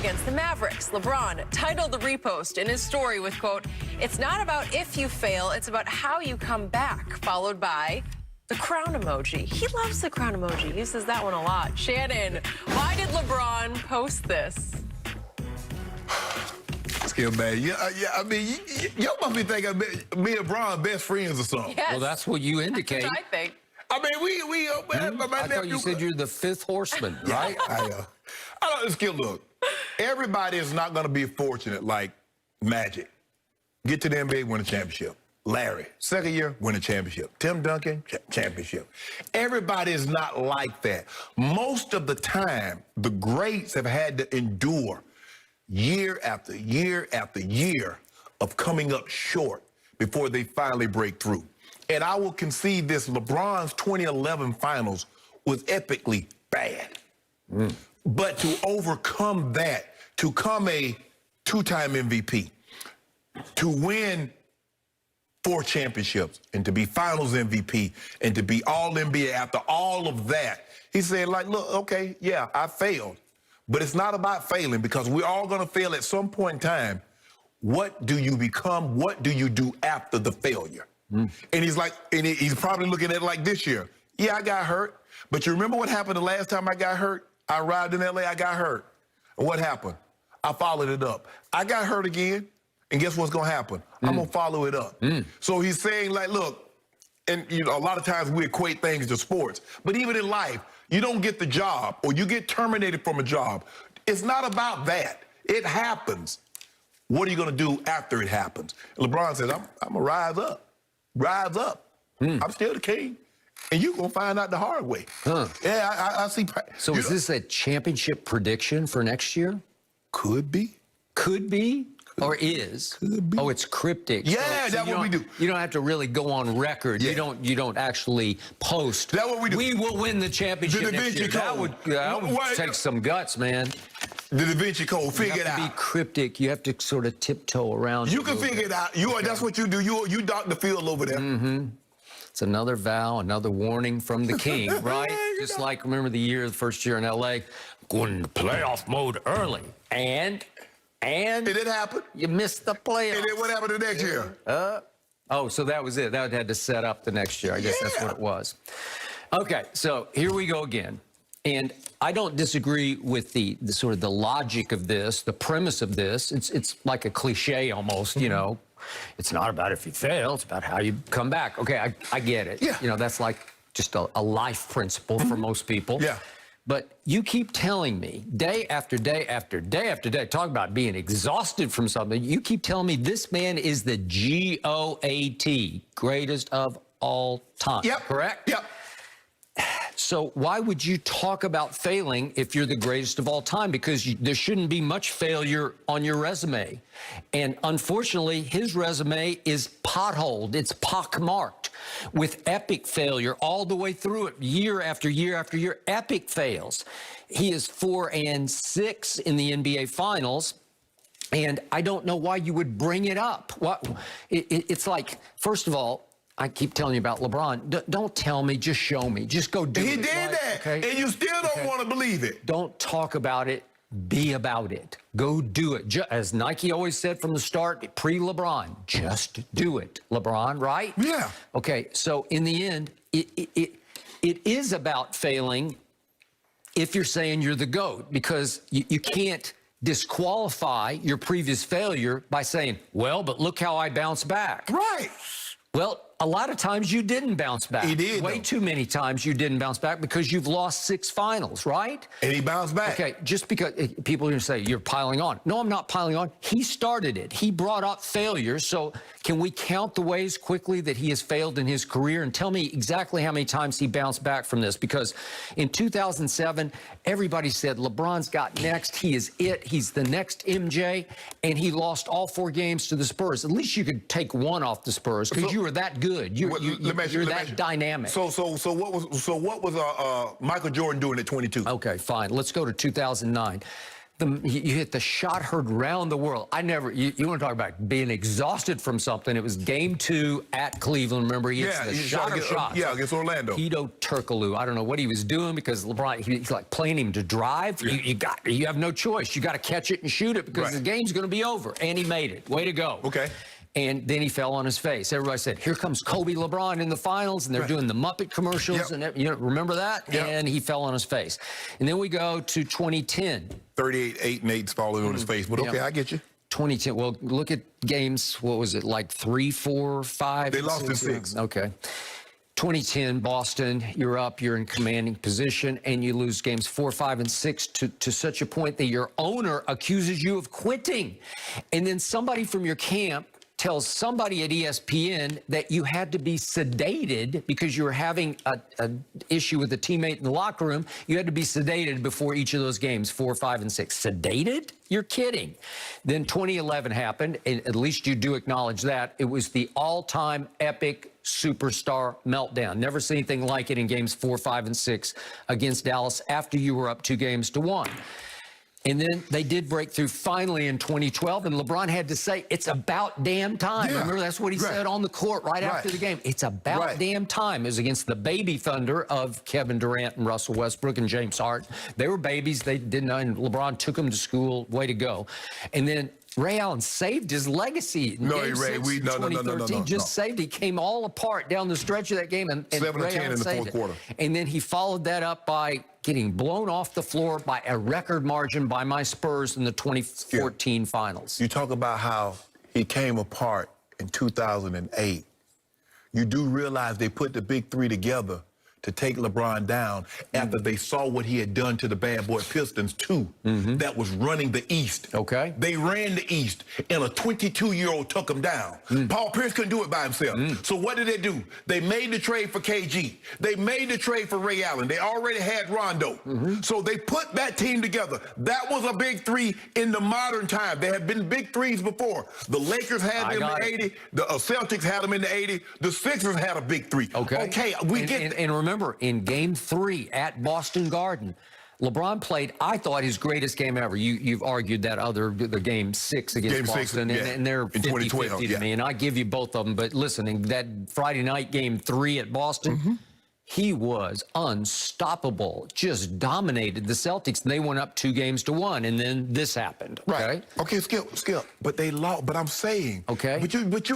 against the Mavericks. LeBron titled the repost in his story with, quote, "It's not about if you fail, it's about how you come back," followed by the crown emoji. He loves the crown emoji. He uses that one a lot. Shannon, why did LeBron post this? Skip Bayless. Yeah, I mean, y'all must be thinking me and Bron best friends or something. Yes. Well, that's what you indicate. That's what I think. I mean, I thought you said you're the fifth horseman, right? I don't, Skip, look, everybody is not going to be fortunate like Magic. Get to the NBA, win a championship. Larry, second year, win a championship. Tim Duncan, championship. Everybody is not like that. Most of the time, the greats have had to endure year after year after year of coming up short before they finally break through. And I will concede this, LeBron's 2011 finals was epically bad. But to overcome that, to come a two-time MVP, to win 4 championships, and to be finals MVP, and to be all-NBA after all of that, he said, like, look, okay, yeah, I failed. But it's not about failing, because we're all going to fail at some point in time. What do you become? What do you do after the failure? And he's like, and he's probably looking at it like this year. Yeah, I got hurt. But you remember what happened the last time I got hurt? I arrived in LA, I got hurt. And what happened? I followed it up. I got hurt again. And guess what's going to happen? I'm going to follow it up. So he's saying, like, look, and you know, a lot of times we equate things to sports. But even in life, you don't get the job or you get terminated from a job. It's not about that. It happens. What are you going to do after it happens? And LeBron says, I'm going to rise up. Rise up. I'm still the king. And you're going to find out the hard way. Yeah, I see. So is this a championship prediction for next year? Could be. Could be? Or is? Could be. Oh, it's cryptic. Yeah, that's what we do. You don't have to really go on record. Yeah. You don't actually post. That's what we do. We will win the championship The Da next Vinci year. That Code. would take some guts, man. The Da Vinci Code, figure it You have to out. be cryptic. You have to sort of tiptoe around. You can figure it out. That's what you do. You dock the field over there. It's another vow, another warning from the king, right? Just like, remember the first year in LA, going into playoff mode early. And It didn't happen. you missed the playoffs. And then what happened the next year? Oh, so that was it. That had to set up the next year. I guess that's what it was. Okay, so here we go again. And I don't disagree with the sort of the logic of this, the premise of this. It's like a cliche almost, you know. It's not about if you fail, it's about how you come back. Okay, I get it. Yeah. You know, that's like just a life principle for most people. Yeah. But you keep telling me day after day after day after day, talk about being exhausted from something. You keep telling me this man is the GOAT, greatest of all time. Yep. Correct? Yep. So why would you talk about failing if you're the greatest of all time? Because there shouldn't be much failure on your resume. And unfortunately, his resume is potholed. It's pockmarked with epic failure all the way through it, year after year after year, epic fails. He is 4-6 in the NBA Finals. And I don't know why you would bring it up. It's like, first of all, I keep telling you about LeBron. Don't tell me, just show me. Just go do it. He did that, okay? and you still don't want to believe it. Don't talk about it, be about it. Go do it. As Nike always said from the start, pre-LeBron, just do it, LeBron, right? Yeah. Okay, so in the end, it is about failing if you're saying you're the GOAT, because you can't disqualify your previous failure by saying, well, but look how I bounced back. Right. Well, a lot of times you didn't bounce back. He did. Way too many times you didn't bounce back because you've lost 6 finals, right? And he bounced back. Okay, just because people are going to say you're piling on. No, I'm not piling on. He started it. He brought up failure. So can we count the ways quickly that he has failed in his career and tell me exactly how many times he bounced back from this? Because in 2007, everybody said LeBron's got next. He is it. He's the next MJ. And he lost all 4 games to the Spurs. At least you could take one off the Spurs because you were that good. You're that dynamic. So what was Michael Jordan doing at 22? Okay, fine. Let's go to 2009. You hit the shot heard round the world. You want to talk about being exhausted from something. It was game 2 at Cleveland. Remember, he hits the shot or shots. Yeah, against Orlando. Peter Turkoglu. I don't know what he was doing because LeBron, he's like playing him to drive. Yeah. You have no choice. You got to catch it and shoot it because the game's going to be over. And he made it. Way to go. Okay. And then he fell on his face. Everybody said, here comes Kobe LeBron in the finals, and they're doing the Muppet commercials. And remember that? And he fell on his face. And then we go to 2010. 38, 8, and 8's falling on his face. But okay, I get you. 2010. Well, look at games. What was it, like 3, 4, 5? They lost in 6. Okay. 2010, Boston, you're up, you're in commanding position, and you lose games 4, 5, and 6 to such a point that your owner accuses you of quitting. And then somebody from your camp tells somebody at ESPN that you had to be sedated because you were having an issue with a teammate in the locker room. You had to be sedated before each of those games, 4, 5, and 6. Sedated? You're kidding. Then 2011 happened, and at least you do acknowledge that. It was the all-time epic superstar meltdown. Never seen anything like it in games 4, 5, and 6 against Dallas after you were up 2-1. And then they did break through finally in 2012, and LeBron had to say, it's about damn time. Yeah. Remember, that's what he said on the court right after the game. It's about damn time. It was against the baby thunder of Kevin Durant and Russell Westbrook and James Harden. They were babies. They didn't know, and LeBron took them to school. Way to go. And then Ray Allen saved his legacy. No, Game Ray, 6, no. Just saved. He came all apart down the stretch of that game, and 7 Ray 10 Allen in the saved fourth quarter. And then he followed that up by getting blown off the floor by a record margin by my Spurs in the 2014 finals. You talk about how he came apart in 2008. You do realize they put the big 3 together to take LeBron down after they saw what he had done to the bad boy Pistons too, that was running the East. Okay. They ran the East, and a 22-year-old took him down. Paul Pierce couldn't do it by himself. So what did they do? They made the trade for KG. They made the trade for Ray Allen. They already had Rondo. So they put that team together. That was a big 3 in the modern time. There had been big 3s before. The Lakers had them in the 80. The Celtics had them in the 80. The Sixers had a big 3. Okay, we get it. And remember, in game 3 at Boston Garden, LeBron played, I thought, his greatest game ever. You've argued that the game 6 against Boston, and they're 50-50 to me, and I give you both of them. But listen, in that Friday night game 3 at Boston, he was unstoppable, just dominated the Celtics, and they went up 2-1, and then this happened. Okay? Okay, Skip. But they lost. But I'm saying. Okay. But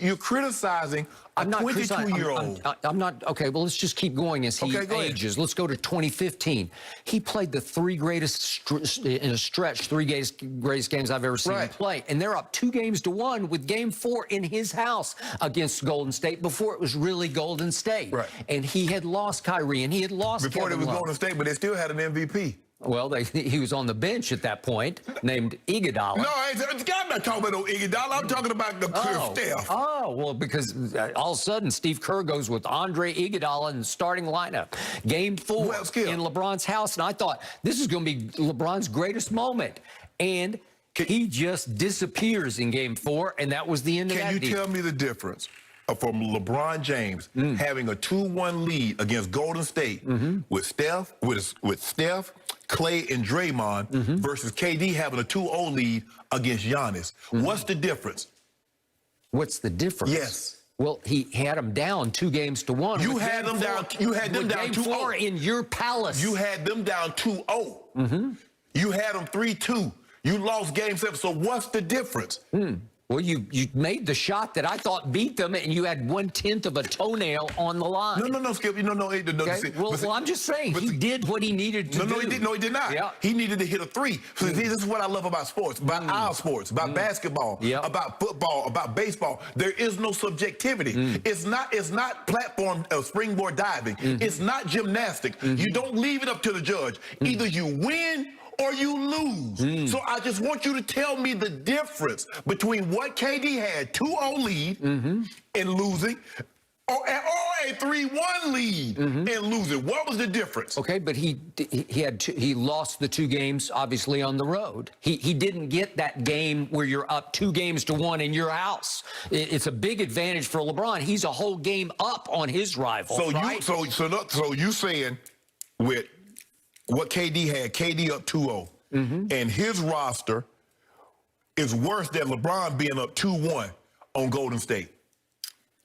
you're criticizing a 22-year-old. I'm not. Okay, well, let's just keep going as he ages. Let's go to 2015. He played the 3 greatest in a stretch, 3 greatest games I've ever seen him play. And they're up 2-1 with game 4 in his house against Golden State before it was really Golden State. Right. And he had lost Kyrie, and he had lost before Kevin it was Love. Golden State, but they still had an MVP. Well, he was on the bench at that point, named Iguodala. No, I'm not talking about no Iguodala. I'm talking about the Steph. Oh, well, because all of a sudden Steve Kerr goes with Andre Iguodala in the starting lineup. Game 4 in LeBron's house, and I thought this is going to be LeBron's greatest moment. And he just disappears in game 4, and that was the end of that deal. Can you tell me the difference from LeBron James having a 2-1 lead against Golden State with Steph, Clay, and Draymond versus KD having a 2-0 lead against Giannis? What's the difference? What's the difference? Yes. Well, he had them down 2-1. You had them down. You had them down 2-0 in your palace. You had them down 2-0. You had them 3-2. You lost game 7. So what's the difference? Well, you made the shot that I thought beat them, and you had 1/10 of a toenail on the line. No, Skip. Well, I'm just saying he did what he needed to do. No, he did not. Yeah. He needed to hit a 3. So this is what I love about sports, about our sports, about basketball, about football, about baseball. There is no subjectivity. It's not platform springboard diving. It's not gymnastics. You don't leave it up to the judge. Either you win or you lose. So I just want you to tell me the difference between what KD had, 2-0 lead and losing, or a 3-1 lead and losing. What was the difference? Okay, but he lost the 2 games, obviously, on the road. He didn't get that game where you're up 2-1 in your house. It's a big advantage for LeBron. He's a whole game up on his rival. So you saying with what KD had, KD up 2-0. and his roster is worse than LeBron being up 2-1 on Golden State.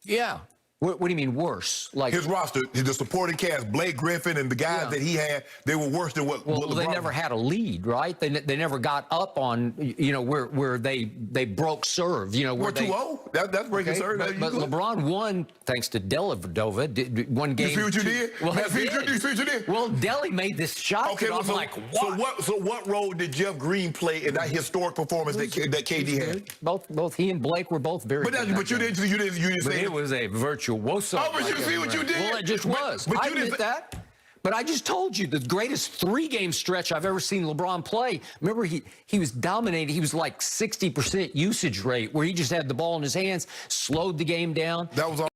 Yeah. What do you mean worse? Like his roster, the supporting cast, Blake Griffin and the guys that he had, they were worse than what LeBron they never had a lead, right? They never got up on, where they broke serve, where we're they 2-0. That's breaking serve. But LeBron won thanks to Dellavedova. One game. You see what you did? Well, you see what you did? Well, Delly made this shot. Okay, I'm like, what? So what role did Jeff Green play in that historic performance that KD had? Both he and Blake were both very good. But you didn't say it was a virtuoso. Oh, but you see what you did? Well, it just was. But I you didn't admit that. But I just told you the greatest 3-game stretch I've ever seen LeBron play. Remember, he was dominating. He was like 60% usage rate, where he just had the ball in his hands, slowed the game down. That was all.